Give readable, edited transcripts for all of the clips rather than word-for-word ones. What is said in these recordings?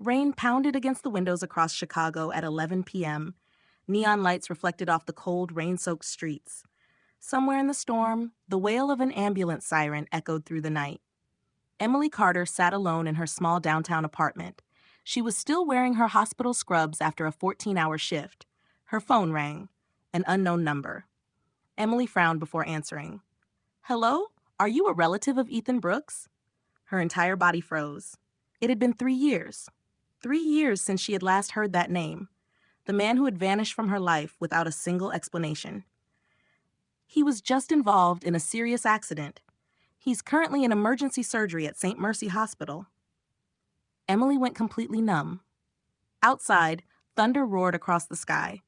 Rain pounded against the windows across Chicago at 11 p.m. Neon lights reflected off the cold, rain-soaked streets. Somewhere in the storm, the wail of an ambulance siren echoed through the night. Emily Carter sat alone in her small downtown apartment. She was still wearing her hospital scrubs after a 14-hour shift. Her phone rang. An unknown number. Emily frowned before answering. "Hello? Are you a relative of Ethan Brooks?" Her entire body froze. It had been 3 years. 3 years since she had last heard that name. The man who had vanished from her life without a single explanation. He was just involved in a serious accident. He's currently in emergency surgery at St. Mercy Hospital. Emily went completely numb. Outside, thunder roared across the sky.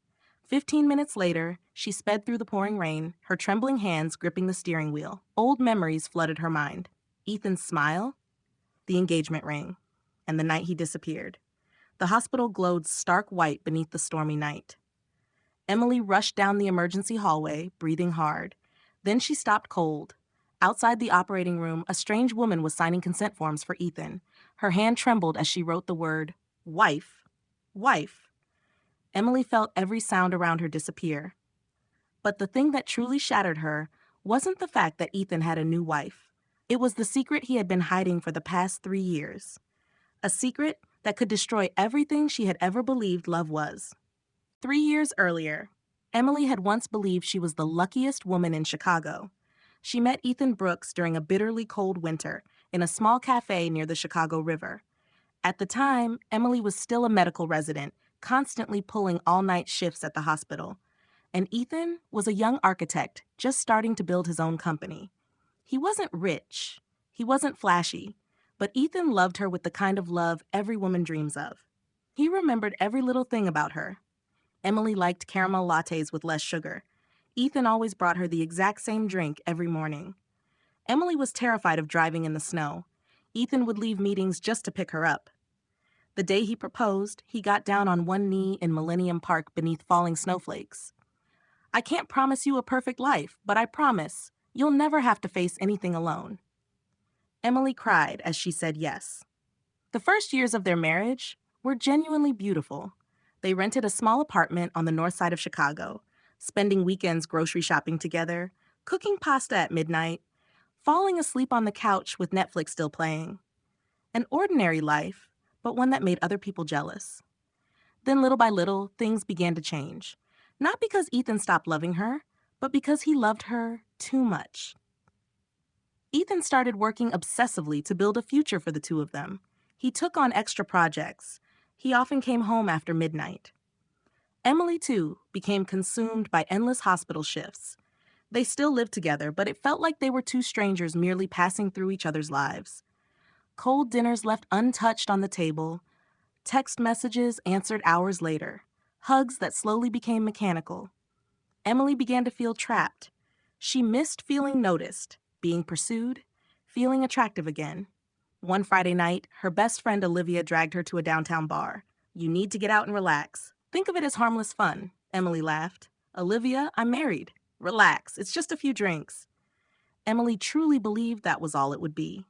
15 minutes later, she sped through the pouring rain, her trembling hands gripping the steering wheel. Old memories flooded her mind. Ethan's smile, the engagement ring, and the night he disappeared. The hospital glowed stark white beneath the stormy night. Emily rushed down the emergency hallway, breathing hard. Then she stopped cold. Outside the operating room, a strange woman was signing consent forms for Ethan. Her hand trembled as she wrote the word, wife. Wife. Emily felt every sound around her disappear. But the thing that truly shattered her wasn't the fact that Ethan had a new wife. It was the secret he had been hiding for the past 3 years. A secret that could destroy everything she had ever believed love was. 3 years earlier, Emily had once believed she was the luckiest woman in Chicago. She met Ethan Brooks during a bitterly cold winter in a small cafe near the Chicago River. At the time, Emily was still a medical resident, constantly pulling all-night shifts at the hospital. And Ethan was a young architect just starting to build his own company. He wasn't rich. He wasn't flashy. But Ethan loved her with the kind of love every woman dreams of. He remembered every little thing about her. Emily liked caramel lattes with less sugar. Ethan always brought her the exact same drink every morning. Emily was terrified of driving in the snow. Ethan would leave meetings just to pick her up. The day he proposed, he got down on one knee in Millennium Park beneath falling snowflakes. "I can't promise you a perfect life, but I promise you'll never have to face anything alone." Emily cried as she said yes. The first years of their marriage were genuinely beautiful. They rented a small apartment on the north side of Chicago, spending weekends grocery shopping together, cooking pasta at midnight, falling asleep on the couch with Netflix still playing. An ordinary life, but one that made other people jealous. Then little by little, things began to change. Not because Ethan stopped loving her, but because he loved her too much. Ethan started working obsessively to build a future for the two of them. He took on extra projects. He often came home after midnight. Emily, too, became consumed by endless hospital shifts. They still lived together, but it felt like they were two strangers merely passing through each other's lives. Cold dinners left untouched on the table, text messages answered hours later, hugs that slowly became mechanical. Emily began to feel trapped. She missed feeling noticed, being pursued, feeling attractive again. One Friday night, her best friend Olivia dragged her to a downtown bar. "You need to get out and relax. Think of it as harmless fun," Emily laughed. "Olivia, I'm married. Relax, it's just a few drinks." Emily truly believed that was all it would be.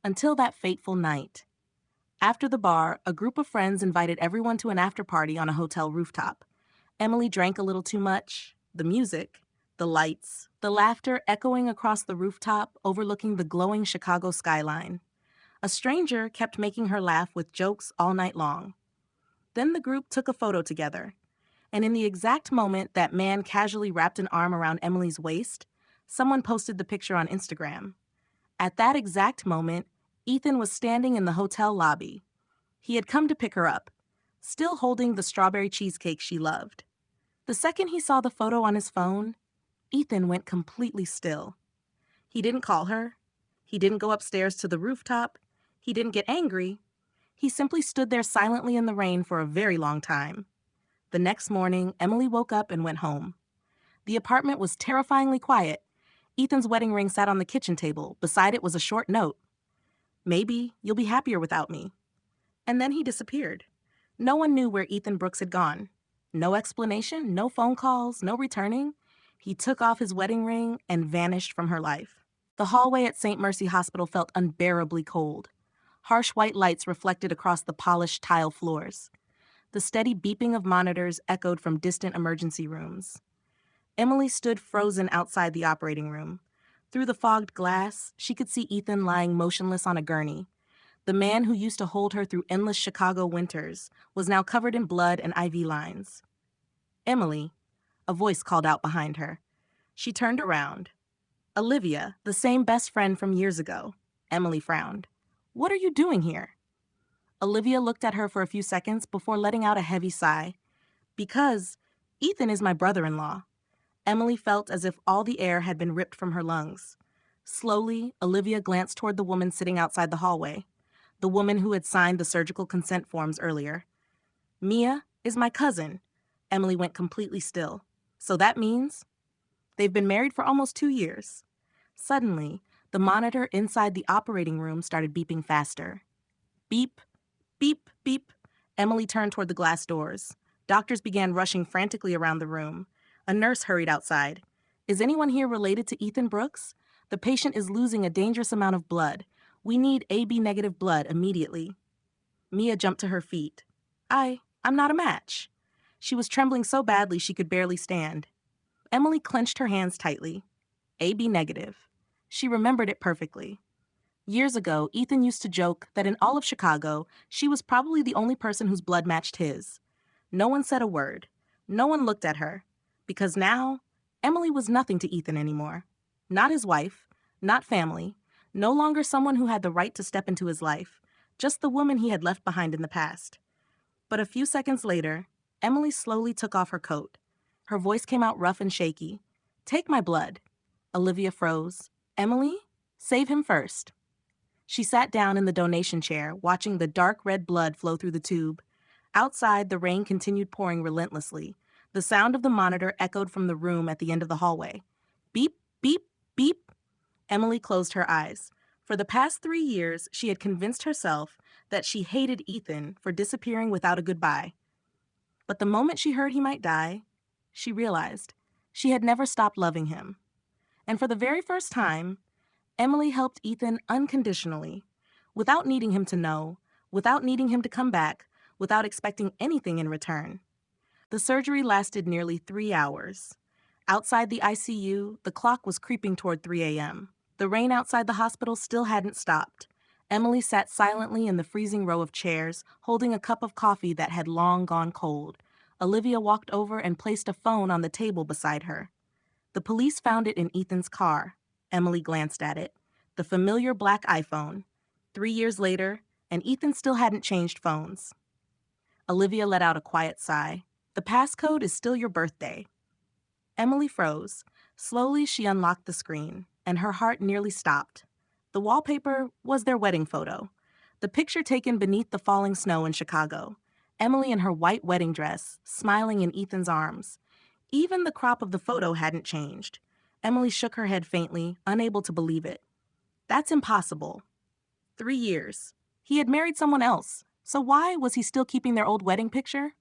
Until that fateful night. After the bar, a group of friends invited everyone to an after-party on a hotel rooftop. Emily drank a little too much. The music, the lights, the laughter echoing across the rooftop overlooking the glowing Chicago skyline. A stranger kept making her laugh with jokes all night long. Then the group took a photo together. And in the exact moment that man casually wrapped an arm around Emily's waist, someone posted the picture on Instagram. At that exact moment, Ethan was standing in the hotel lobby. He had come to pick her up, still holding the strawberry cheesecake she loved. The second he saw the photo on his phone, Ethan went completely still. He didn't call her. He didn't go upstairs to the rooftop. He didn't get angry. He simply stood there silently in the rain for a very long time. The next morning, Emily woke up and went home. The apartment was terrifyingly quiet. Ethan's wedding ring sat on the kitchen table. Beside it was a short note. "Maybe you'll be happier without me." And then he disappeared. No one knew where Ethan Brooks had gone. No explanation, no phone calls, no returning. He took off his wedding ring and vanished from her life. The hallway at St. Mercy Hospital felt unbearably cold. Harsh white lights reflected across the polished tile floors. The steady beeping of monitors echoed from distant emergency rooms. Emily stood frozen outside the operating room. Through the fogged glass, she could see Ethan lying motionless on a gurney. The man who used to hold her through endless Chicago winters was now covered in blood and IV lines. "Emily," a voice called out behind her. She turned around. "Olivia, the same best friend from years ago." Emily frowned. "What are you doing here?" Olivia looked at her for a few seconds before letting out a heavy sigh. "Because Ethan is my brother-in-law." Emily felt as if all the air had been ripped from her lungs. Slowly, Olivia glanced toward the woman sitting outside the hallway, the woman who had signed the surgical consent forms earlier. "Mia is my cousin." Emily went completely still. "So that means?" "They've been married for almost 2 years." Suddenly, the monitor inside the operating room started beeping faster. Beep, beep, beep. Emily turned toward the glass doors. Doctors began rushing frantically around the room. A nurse hurried outside. "Is anyone here related to Ethan Brooks? The patient is losing a dangerous amount of blood. We need AB negative blood immediately." Mia jumped to her feet. I'm not a match." She was trembling so badly she could barely stand. Emily clenched her hands tightly. AB negative. She remembered it perfectly. Years ago, Ethan used to joke that in all of Chicago, she was probably the only person whose blood matched his. No one said a word. No one looked at her. Because now, Emily was nothing to Ethan anymore. Not his wife, not family, no longer someone who had the right to step into his life, just the woman he had left behind in the past. But a few seconds later, Emily slowly took off her coat. Her voice came out rough and shaky. "Take my blood." Olivia froze. "Emily? Save him first." She sat down in the donation chair, watching the dark red blood flow through the tube. Outside, the rain continued pouring relentlessly. The sound of the monitor echoed from the room at the end of the hallway. Beep, beep, beep. Emily closed her eyes. For the past 3 years, she had convinced herself that she hated Ethan for disappearing without a goodbye. But the moment she heard he might die, she realized she had never stopped loving him. And for the very first time, Emily helped Ethan unconditionally, without needing him to know, without needing him to come back, without expecting anything in return. The surgery lasted nearly 3 hours. Outside the ICU, the clock was creeping toward 3 a.m. The rain outside the hospital still hadn't stopped. Emily sat silently in the freezing row of chairs, holding a cup of coffee that had long gone cold. Olivia walked over and placed a phone on the table beside her. The police found it in Ethan's car. Emily glanced at it. The familiar black iPhone. 3 years later, and Ethan still hadn't changed phones. Olivia let out a quiet sigh. "The passcode is still your birthday." Emily froze. Slowly, she unlocked the screen, and her heart nearly stopped. The wallpaper was their wedding photo. The picture taken beneath the falling snow in Chicago. Emily in her white wedding dress, smiling in Ethan's arms. Even the crop of the photo hadn't changed. Emily shook her head faintly, unable to believe it. That's impossible. 3 years. He had married someone else, so why was he still keeping their old wedding picture?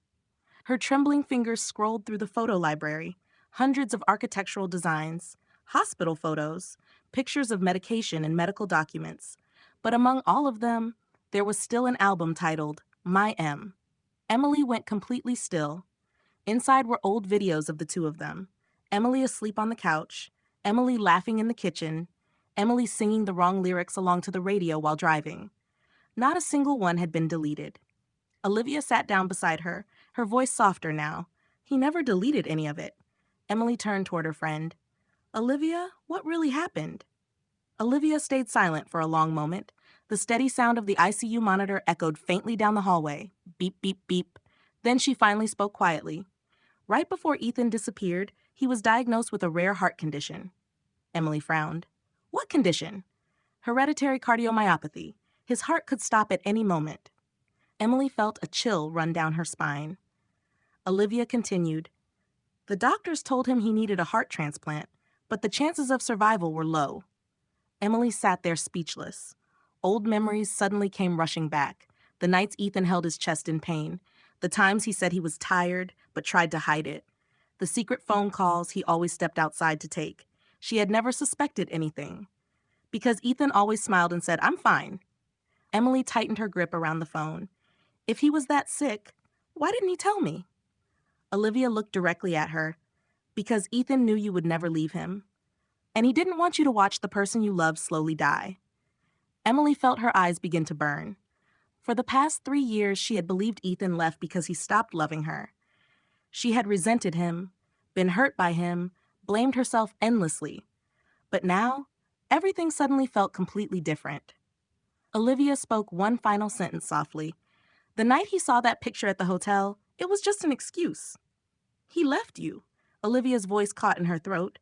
Her trembling fingers scrolled through the photo library. Hundreds of architectural designs, hospital photos, pictures of medication and medical documents. But among all of them, there was still an album titled My M. Emily went completely still. Inside were old videos of the two of them. Emily asleep on the couch, Emily laughing in the kitchen, Emily singing the wrong lyrics along to the radio while driving. Not a single one had been deleted. Olivia sat down beside her, her voice softer now. He never deleted any of it. Emily turned toward her friend. "Olivia, what really happened?" Olivia stayed silent for a long moment. The steady sound of the ICU monitor echoed faintly down the hallway. Beep, beep, beep. Then she finally spoke quietly. Right before Ethan disappeared, he was diagnosed with a rare heart condition. Emily frowned. "What condition?" "Hereditary cardiomyopathy. His heart could stop at any moment." Emily felt a chill run down her spine. Olivia continued. "The doctors told him he needed a heart transplant, but the chances of survival were low." Emily sat there speechless. Old memories suddenly came rushing back. The nights Ethan held his chest in pain. The times he said he was tired, but tried to hide it. The secret phone calls he always stepped outside to take. She had never suspected anything. Because Ethan always smiled and said, "I'm fine." Emily tightened her grip around the phone. If he was that sick, why didn't he tell me? Olivia looked directly at her. Because Ethan knew you would never leave him. And he didn't want you to watch the person you loved slowly die. Emily felt her eyes begin to burn. For the past 3 years, she had believed Ethan left because he stopped loving her. She had resented him, been hurt by him, blamed herself endlessly. But now, everything suddenly felt completely different. Olivia spoke one final sentence softly. The night he saw that picture at the hotel, it was just an excuse. He left you, Olivia's voice caught in her throat,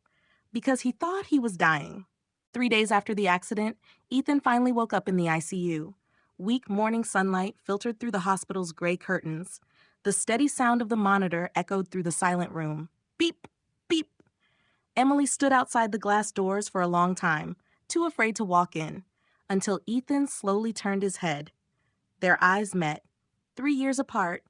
because he thought he was dying. 3 days after the accident, Ethan finally woke up in the ICU. Weak morning sunlight filtered through the hospital's gray curtains. The steady sound of the monitor echoed through the silent room. Beep, beep. Emily stood outside the glass doors for a long time, too afraid to walk in, until Ethan slowly turned his head. Their eyes met, 3 years apart,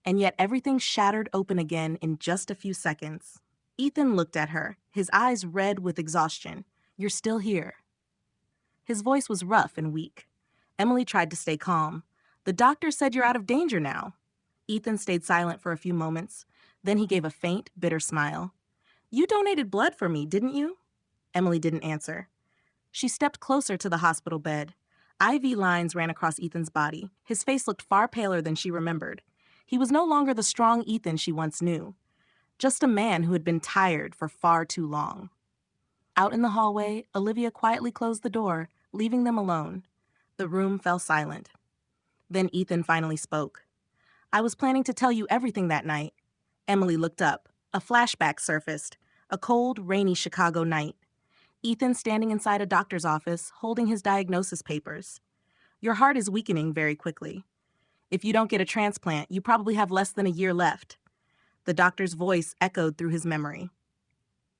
and yet everything shattered open again in just a few seconds. Ethan looked at her, his eyes red with exhaustion. You're still here. His voice was rough and weak. Emily tried to stay calm. The doctor said you're out of danger now. Ethan stayed silent for a few moments. Then he gave a faint, bitter smile. You donated blood for me, didn't you? Emily didn't answer. She stepped closer to the hospital bed. IV lines ran across Ethan's body. His face looked far paler than she remembered. He was no longer the strong Ethan she once knew. Just a man who had been tired for far too long. Out in the hallway, Olivia quietly closed the door, leaving them alone. The room fell silent. Then Ethan finally spoke. I was planning to tell you everything that night. Emily looked up. A flashback surfaced. A cold, rainy Chicago night. Ethan standing inside a doctor's office, holding his diagnosis papers. Your heart is weakening very quickly. If you don't get a transplant, you probably have less than a year left. The doctor's voice echoed through his memory.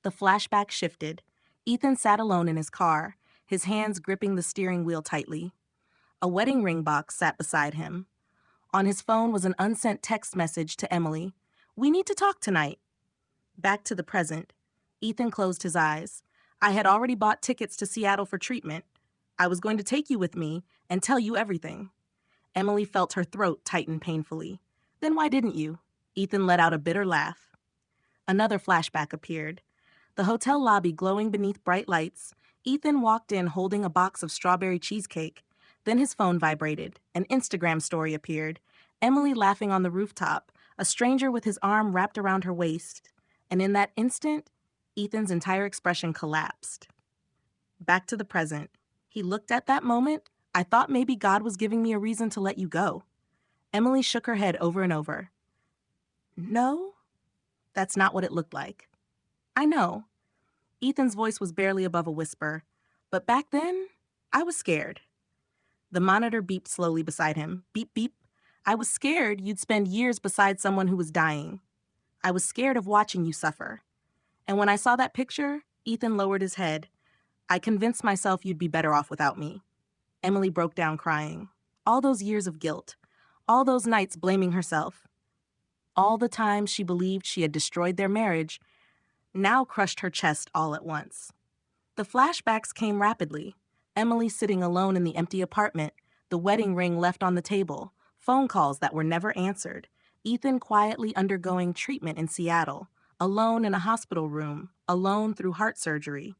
The flashback shifted. Ethan sat alone in his car, his hands gripping the steering wheel tightly. A wedding ring box sat beside him. On his phone was an unsent text message to Emily. We need to talk tonight. Back to the present. Ethan closed his eyes. I had already bought tickets to Seattle for treatment. I was going to take you with me and tell you everything. Emily felt her throat tighten painfully. Then why didn't you? Ethan let out a bitter laugh. Another flashback appeared. The hotel lobby glowing beneath bright lights. Ethan walked in holding a box of strawberry cheesecake. Then his phone vibrated. An Instagram story appeared. Emily laughing on the rooftop, a stranger with his arm wrapped around her waist. And in that instant, Ethan's entire expression collapsed. Back to the present. He looked at that moment. I thought maybe God was giving me a reason to let you go. Emily shook her head over and over. No, that's not what it looked like. I know. Ethan's voice was barely above a whisper. But back then, I was scared. The monitor beeped slowly beside him. Beep, beep. I was scared you'd spend years beside someone who was dying. I was scared of watching you suffer. And when I saw that picture, Ethan lowered his head. I convinced myself you'd be better off without me. Emily broke down crying. All those years of guilt. All those nights blaming herself. All the times she believed she had destroyed their marriage now crushed her chest all at once. The flashbacks came rapidly. Emily sitting alone in the empty apartment, the wedding ring left on the table, phone calls that were never answered, Ethan quietly undergoing treatment in Seattle, alone in a hospital room, alone through heart surgery.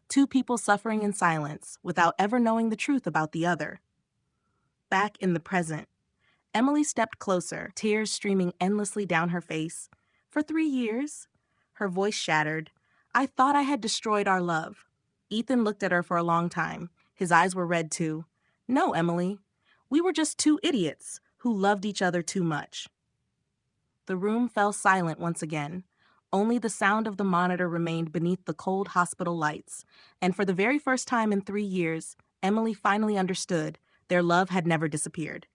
2 people suffering in silence without ever knowing the truth about the other. Back in the present, Emily stepped closer, tears streaming endlessly down her face. For 3 years, her voice shattered. I thought I had destroyed our love. Ethan looked at her for a long time. His eyes were red too. No, Emily. We were just 2 idiots who loved each other too much. The room fell silent once again. Only the sound of the monitor remained beneath the cold hospital lights. And for the very first time in 3 years, Emily finally understood their love had never disappeared.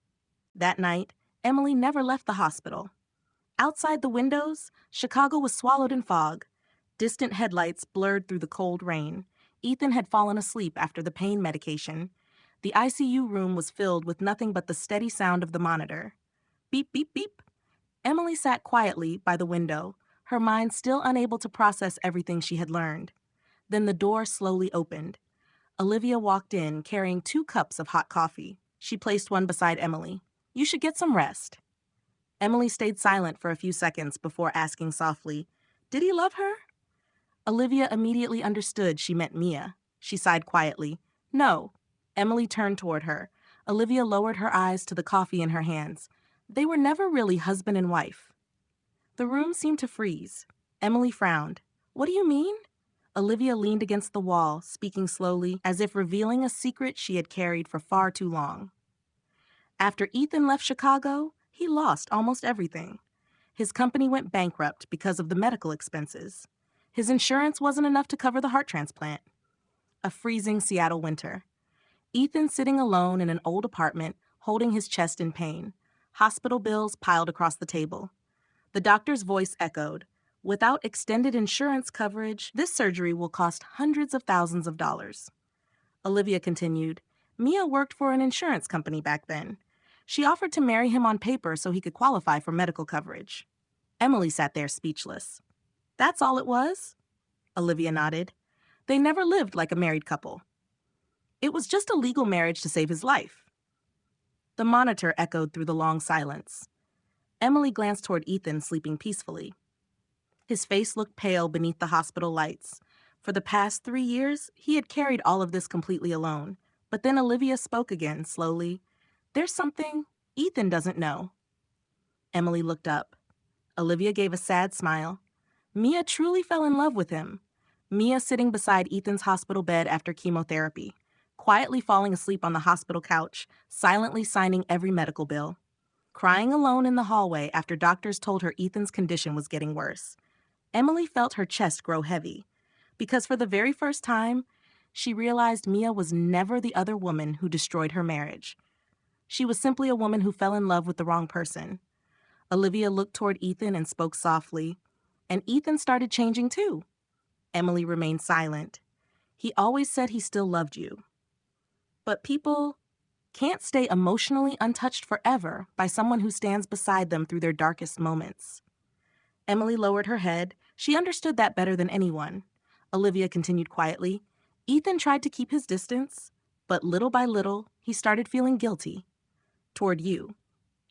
That night, Emily never left the hospital. Outside the windows, Chicago was swallowed in fog. Distant headlights blurred through the cold rain. Ethan had fallen asleep after the pain medication. The ICU room was filled with nothing but the steady sound of the monitor. Beep, beep, beep. Emily sat quietly by the window, her mind still unable to process everything she had learned. Then the door slowly opened. Olivia walked in, carrying 2 cups of hot coffee. She placed one beside Emily. "You should get some rest." Emily stayed silent for a few seconds before asking softly, "Did he love her?" Olivia immediately understood she meant Mia. She sighed quietly. "No." Emily turned toward her. Olivia lowered her eyes to the coffee in her hands. "They were never really husband and wife." The room seemed to freeze. Emily frowned. "What do you mean?" Olivia leaned against the wall, speaking slowly, as if revealing a secret she had carried for far too long. After Ethan left Chicago, he lost almost everything. His company went bankrupt because of the medical expenses. His insurance wasn't enough to cover the heart transplant. A freezing Seattle winter. Ethan sitting alone in an old apartment, holding his chest in pain. Hospital bills piled across the table. The doctor's voice echoed, "Without extended insurance coverage, this surgery will cost hundreds of thousands of dollars." Olivia continued, "Mia worked for an insurance company back then. She offered to marry him on paper so he could qualify for medical coverage." Emily sat there speechless. "That's all it was?" Olivia nodded. "They never lived like a married couple. It was just a legal marriage to save his life." The monitor echoed through the long silence. Emily glanced toward Ethan, sleeping peacefully. His face looked pale beneath the hospital lights. For the past 3 years, he had carried all of this completely alone. But then Olivia spoke again, slowly. "There's something Ethan doesn't know." Emily looked up. Olivia gave a sad smile. Mia truly fell in love with him. Mia sitting beside Ethan's hospital bed after chemotherapy, quietly falling asleep on the hospital couch, silently signing every medical bill. Crying alone in the hallway after doctors told her Ethan's condition was getting worse. Emily felt her chest grow heavy, because for the very first time, she realized Mia was never the other woman who destroyed her marriage. She was simply a woman who fell in love with the wrong person. Olivia looked toward Ethan and spoke softly, and Ethan started changing too. Emily remained silent. "He always said he still loved you." But people can't stay emotionally untouched forever by someone who stands beside them through their darkest moments. Emily lowered her head. She understood that better than anyone. Olivia continued quietly. "Ethan tried to keep his distance, but little by little, he started feeling guilty. Toward you.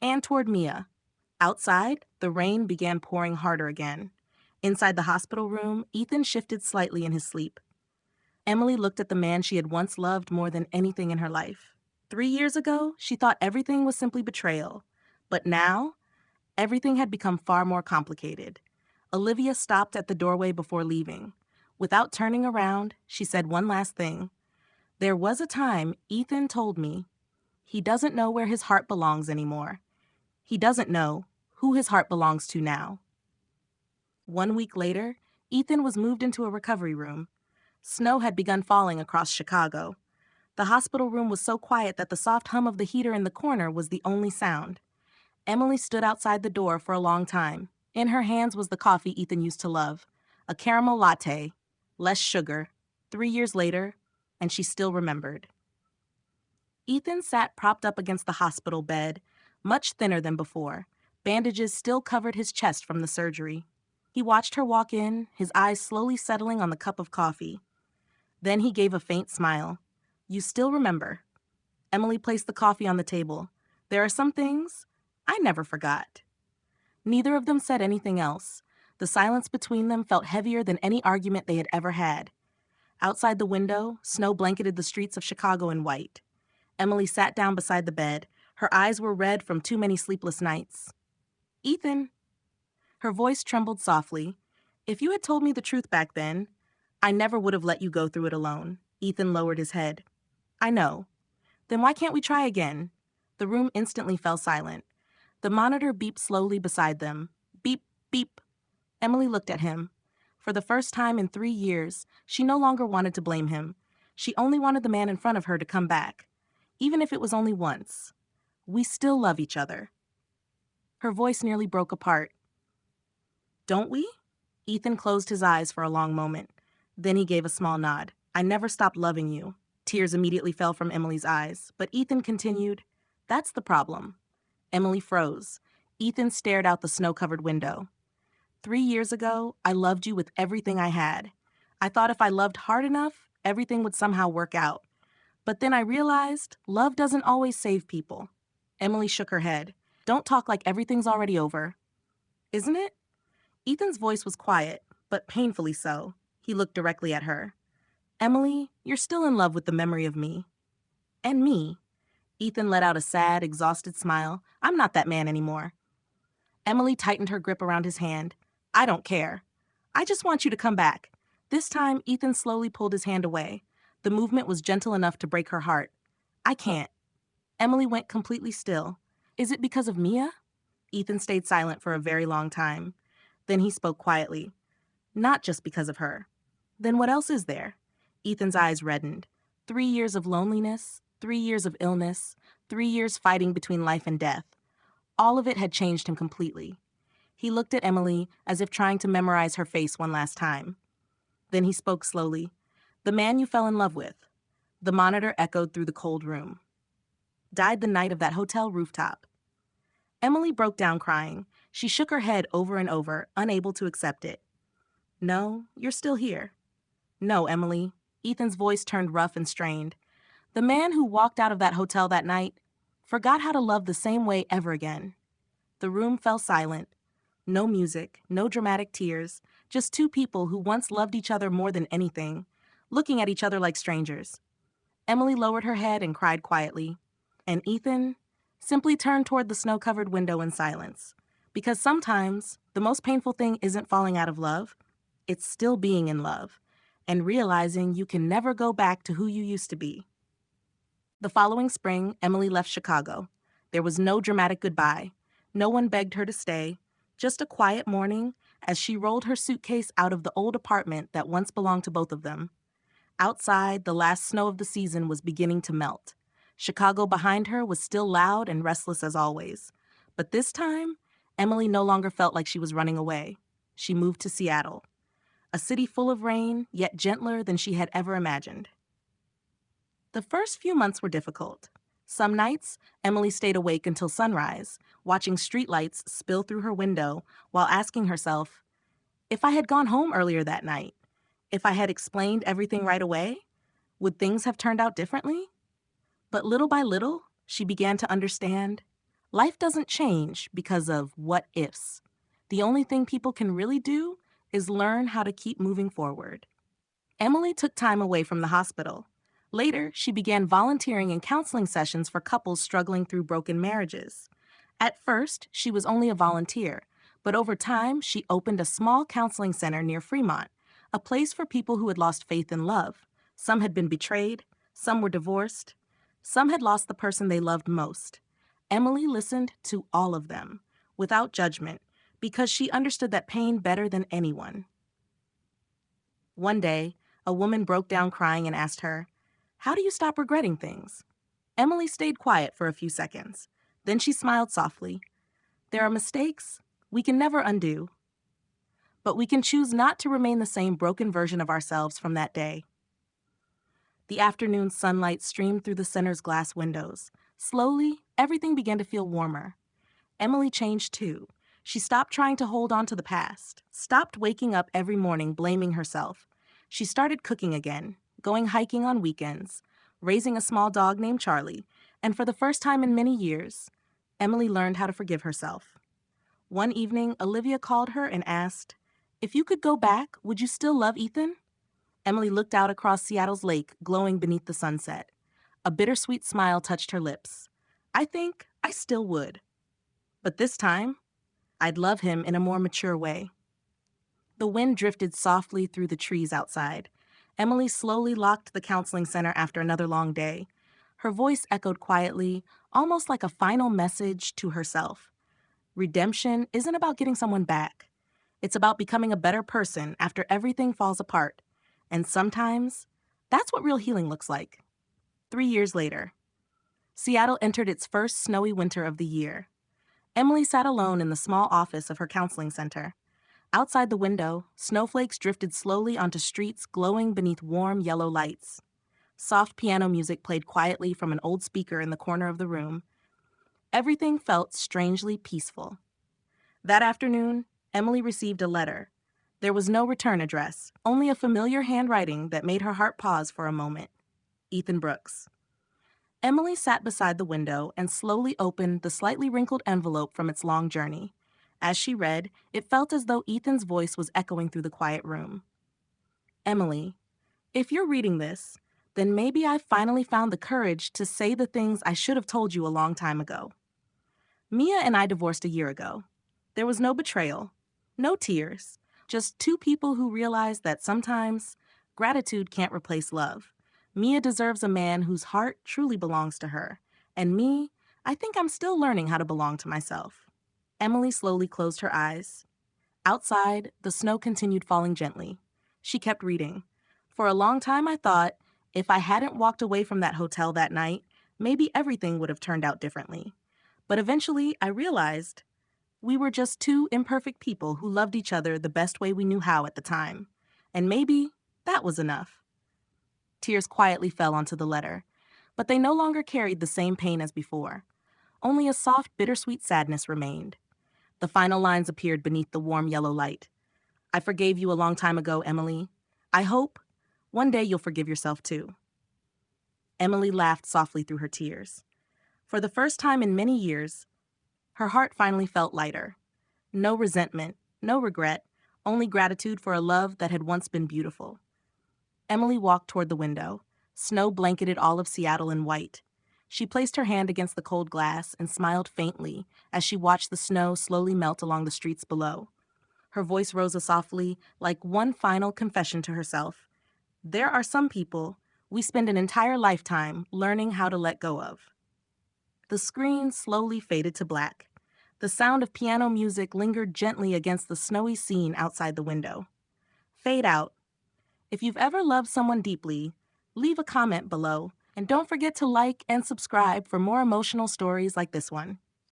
And toward Mia." Outside, the rain began pouring harder again. Inside the hospital room, Ethan shifted slightly in his sleep. Emily looked at the man she had once loved more than anything in her life. 3 years ago, she thought everything was simply betrayal. But now, everything had become far more complicated. Olivia stopped at the doorway before leaving. Without turning around, she said one last thing. "There was a time Ethan told me he doesn't know where his heart belongs anymore. He doesn't know who his heart belongs to now." 1 week later, Ethan was moved into a recovery room. Snow had begun falling across Chicago. The hospital room was so quiet that the soft hum of the heater in the corner was the only sound. Emily stood outside the door for a long time. In her hands was the coffee Ethan used to love, a caramel latte, less sugar, 3 years later, and she still remembered. Ethan sat propped up against the hospital bed, much thinner than before. Bandages still covered his chest from the surgery. He watched her walk in, his eyes slowly settling on the cup of coffee. Then he gave a faint smile. "You still remember." Emily placed the coffee on the table. "There are some things I never forgot." Neither of them said anything else. The silence between them felt heavier than any argument they had ever had. Outside the window, snow blanketed the streets of Chicago in white. Emily sat down beside the bed. Her eyes were red from too many sleepless nights. "Ethan." Her voice trembled softly. "If you had told me the truth back then, I never would have let you go through it alone." Ethan lowered his head. "I know." "Then why can't we try again?" The room instantly fell silent. The monitor beeped slowly beside them. Beep, beep. Emily looked at him. For the first time in 3 years, she no longer wanted to blame him. She only wanted the man in front of her to come back. Even if it was only once. "We still love each other." Her voice nearly broke apart. "Don't we?" Ethan closed his eyes for a long moment. Then he gave a small nod. "I never stopped loving you." Tears immediately fell from Emily's eyes, but Ethan continued, "That's the problem." Emily froze. Ethan stared out the snow-covered window. 3 years ago, I loved you with everything I had. I thought if I loved hard enough, everything would somehow work out. But then I realized love doesn't always save people. Emily shook her head. Don't talk like everything's already over. Isn't it? Ethan's voice was quiet, but painfully so. He looked directly at her. Emily, you're still in love with the memory of me. And me. Ethan let out a sad, exhausted smile. I'm not that man anymore. Emily tightened her grip around his hand. I don't care. I just want you to come back. This time, Ethan slowly pulled his hand away. The movement was gentle enough to break her heart. I can't. Emily went completely still. Is it because of Mia? Ethan stayed silent for a very long time. Then he spoke quietly. Not just because of her. Then what else is there? Ethan's eyes reddened. 3 years of loneliness, 3 years of illness, 3 years fighting between life and death. All of it had changed him completely. He looked at Emily as if trying to memorize her face one last time. Then he spoke slowly. The man you fell in love with. The monitor echoed through the cold room. Died the night of that hotel rooftop. Emily broke down crying. She shook her head over and over, unable to accept it. No, you're still here. No, Emily. Ethan's voice turned rough and strained. The man who walked out of that hotel that night forgot how to love the same way ever again. The room fell silent. No music, no dramatic tears, just two people who once loved each other more than anything, looking at each other like strangers. Emily lowered her head and cried quietly. And Ethan simply turned toward the snow-covered window in silence. Because sometimes the most painful thing isn't falling out of love, it's still being in love, and realizing you can never go back to who you used to be. The following spring, Emily left Chicago. There was no dramatic goodbye. No one begged her to stay. Just a quiet morning as she rolled her suitcase out of the old apartment that once belonged to both of them. Outside, the last snow of the season was beginning to melt. Chicago behind her was still loud and restless as always. But this time, Emily no longer felt like she was running away. She moved to Seattle, a city full of rain, yet gentler than she had ever imagined. The first few months were difficult. Some nights, Emily stayed awake until sunrise, watching streetlights spill through her window while asking herself, if I had gone home earlier that night, if I had explained everything right away, would things have turned out differently? But little by little, she began to understand life doesn't change because of what ifs. The only thing people can really do is learn how to keep moving forward. Emily took time away from the hospital. Later, she began volunteering in counseling sessions for couples struggling through broken marriages. At first, she was only a volunteer, but over time, she opened a small counseling center near Fremont, a place for people who had lost faith in love. Some had been betrayed, some were divorced, some had lost the person they loved most. Emily listened to all of them, without judgment, because she understood that pain better than anyone. One day, a woman broke down crying and asked her, how do you stop regretting things? Emily stayed quiet for a few seconds. Then she smiled softly. There are mistakes we can never undo, but we can choose not to remain the same broken version of ourselves from that day. The afternoon sunlight streamed through the center's glass windows. Slowly, everything began to feel warmer. Emily changed too. She stopped trying to hold on to the past, stopped waking up every morning blaming herself. She started cooking again, going hiking on weekends, raising a small dog named Charlie, and for the first time in many years, Emily learned how to forgive herself. One evening, Olivia called her and asked, if you could go back, would you still love Ethan? Emily looked out across Seattle's lake, glowing beneath the sunset. A bittersweet smile touched her lips. I think I still would. But this time, I'd love him in a more mature way. The wind drifted softly through the trees outside. Emily slowly locked the counseling center after another long day. Her voice echoed quietly, almost like a final message to herself. Redemption isn't about getting someone back. It's about becoming a better person after everything falls apart. And sometimes, that's what real healing looks like. 3 years later, Seattle entered its first snowy winter of the year. Emily sat alone in the small office of her counseling center. Outside the window, snowflakes drifted slowly onto streets glowing beneath warm yellow lights. Soft piano music played quietly from an old speaker in the corner of the room. Everything felt strangely peaceful. That afternoon, Emily received a letter. There was no return address, only a familiar handwriting that made her heart pause for a moment. Ethan Brooks. Emily sat beside the window and slowly opened the slightly wrinkled envelope from its long journey. As she read, it felt as though Ethan's voice was echoing through the quiet room. Emily, if you're reading this, then maybe I finally found the courage to say the things I should have told you a long time ago. Mia and I divorced a year ago. There was no betrayal, no tears, just two people who realized that sometimes gratitude can't replace love. Mia deserves a man whose heart truly belongs to her. And me, I think I'm still learning how to belong to myself. Emily slowly closed her eyes. Outside, the snow continued falling gently. She kept reading. For a long time, I thought, if I hadn't walked away from that hotel that night, maybe everything would have turned out differently. But eventually, I realized we were just two imperfect people who loved each other the best way we knew how at the time. And maybe that was enough. Tears quietly fell onto the letter, but they no longer carried the same pain as before. Only a soft, bittersweet sadness remained. The final lines appeared beneath the warm yellow light. I forgave you a long time ago, Emily. I hope one day you'll forgive yourself too. Emily laughed softly through her tears. For the first time in many years, her heart finally felt lighter. No resentment, no regret, only gratitude for a love that had once been beautiful. Emily walked toward the window. Snow blanketed all of Seattle in white. She placed her hand against the cold glass and smiled faintly as she watched the snow slowly melt along the streets below. Her voice rose softly, like one final confession to herself. There are some people we spend an entire lifetime learning how to let go of. The screen slowly faded to black. The sound of piano music lingered gently against the snowy scene outside the window. Fade out. If you've ever loved someone deeply, leave a comment below, and don't forget to like and subscribe for more emotional stories like this one.